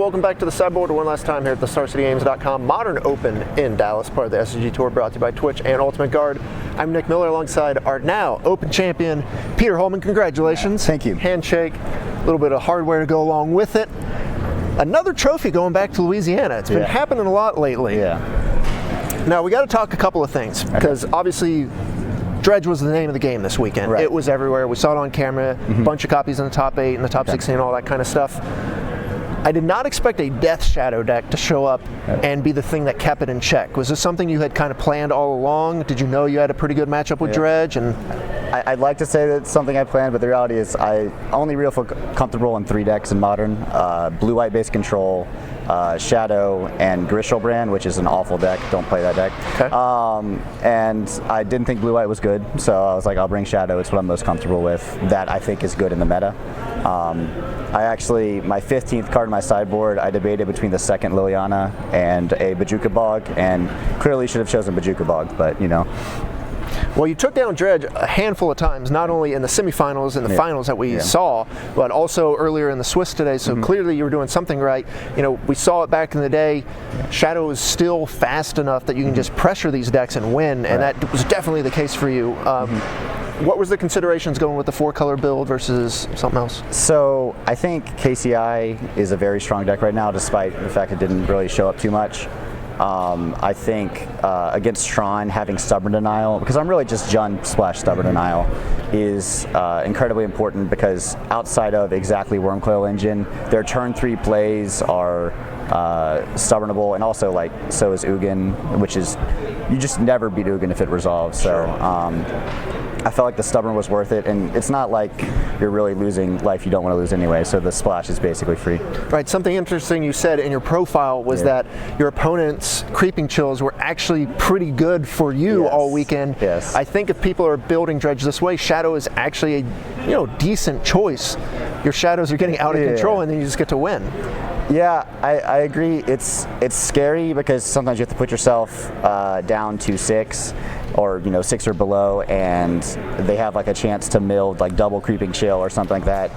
welcome back to the sideboard one last time here at the StarCityGames.com Modern Open in Dallas, part of the SCG Tour, brought to you by Twitch and Ultimate Guard. I'm Nick Miller alongside our now Open champion, Peter Hollman. Congratulations. Thank you. Handshake, a little bit of hardware to go along with it. Another trophy going back to Louisiana. It's been happening a lot lately. Now, we got to talk a couple of things, because obviously dredge was the name of the game this weekend. It was everywhere. We saw it on camera, a bunch of copies in the top 8 and the top 16, all that kind of stuff. I did not expect a Death Shadow deck to show up and be the thing that kept it in check. Was this something you had kind of planned all along? Did you know you had a pretty good matchup with dredge? And I'd like to say that it's something I planned, but the reality is I only real feel comfortable in 3 decks in Modern. Blue-white base control, Shadow, and Grishlebrand, which is an awful deck. Don't play that deck. And I didn't think blue-white was good, so I was like, I'll bring Shadow. It's what I'm most comfortable with. That I think is good in the meta. My 15th card in my sideboard, I debated between the second Liliana and a Bojuka Bog, and clearly should have chosen Bojuka Bog, but you know. Well, you took down dredge a handful of times, not only in the semifinals and the finals that we saw, but also earlier in the Swiss today, so clearly you were doing something right. You know, we saw it back in the day. Shadow is still fast enough that you can just pressure these decks and win, and that was definitely the case for you. What was the considerations going with the 4-color build versus something else? So I think KCI is a very strong deck right now, despite the fact it didn't really show up too much. I think against Tron, having Stubborn Denial, because I'm really just Jund / Stubborn Denial, is incredibly important, because outside of exactly Wormcoil Engine, their turn 3 plays are stubbornable, and also like so is Ugin, which is, you just never beat Ugin if it resolves. So I felt like the Stubborn was worth it, and it's not like you're really losing life you don't want to lose anyway, so the splash is basically free. Right, something interesting you said in your profile was that your opponent's creeping chills were actually pretty good for you all weekend. I think if people are building dredge this way, Shadow is actually a decent choice. Your Shadows are getting out of control, and then you just get to win. Yeah, I agree. It's scary, because sometimes you have to put yourself down to 6, or 6 or below, and they have like a chance to mill like double creeping chill or something like that.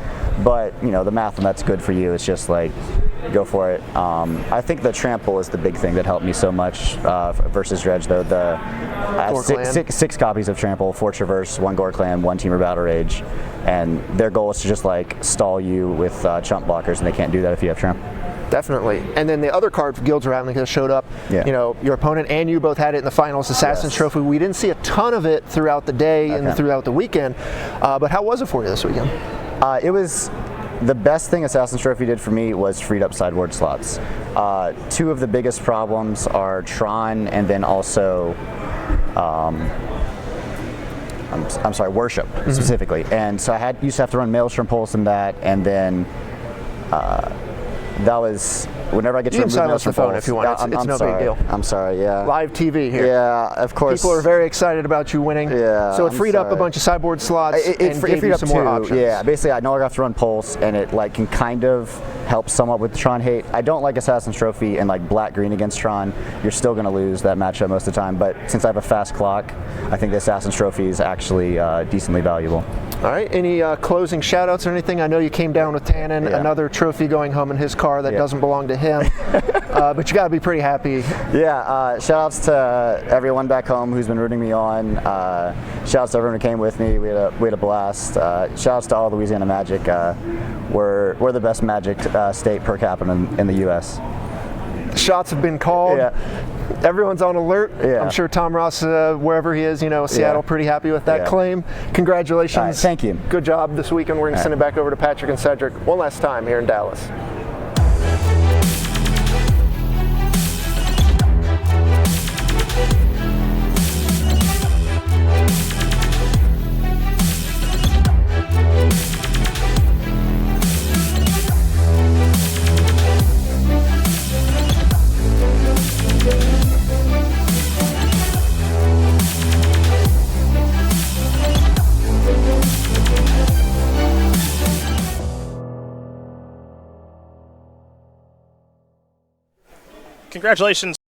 But the math on that's good for you. It's just like, go for it. I think the trample is the big thing that helped me so much versus dredge, though. I have 6 copies of trample, 4 traverse, 1 Gore Clan, 1 Teamer Battle Rage, and their goal is to just like stall you with chump blockers, and they can't do that if you have trample. Definitely. And then the other card for Guilds of Ravnica that showed up, your opponent and you both had it in the finals, Assassin's Trophy. We didn't see a ton of it throughout the day and throughout the weekend, but how was it for you this weekend? It was, the best thing Assassin's Trophy did for me was freed up sideboard slots. 2 of the biggest problems are Tron, and then also I'm sorry, Worship specifically. And so I used to have to run Maelstrom Pulse and that, and then that was, whenever I get to remove Maelstrom Pulse, if you want. It's no big deal. I'm sorry, Live TV here. Yeah, of course. People are very excited about you winning. So it freed up a bunch of sideboard slots and gave you some more options. Yeah, basically I no longer have to run Pulse, and it like can kind of help somewhat with Tron hate. I don't like Assassin's Trophy and like black-green against Tron. You're still going to lose that matchup most of the time, but since I have a fast clock, I think the Assassin's Trophy is actually decently valuable. All right, any closing shout-outs or anything? I know you came down with Tannen, another trophy going home in his car that doesn't belong to him, but you got to be pretty happy. Shout-outs to everyone back home who's been rooting me on. Shout-outs to everyone who came with me. We had a blast. Shout-outs to all Louisiana Magic. We're the best Magic state per capita in the U.S. Shots have been called. Everyone's on alert. I'm sure Tom Ross, wherever he is, Seattle, pretty happy with that claim. Congratulations. Thank you. Good job this weekend. We're going to send it back over to Patrick and Cedric one last time here in Dallas. Congratulations.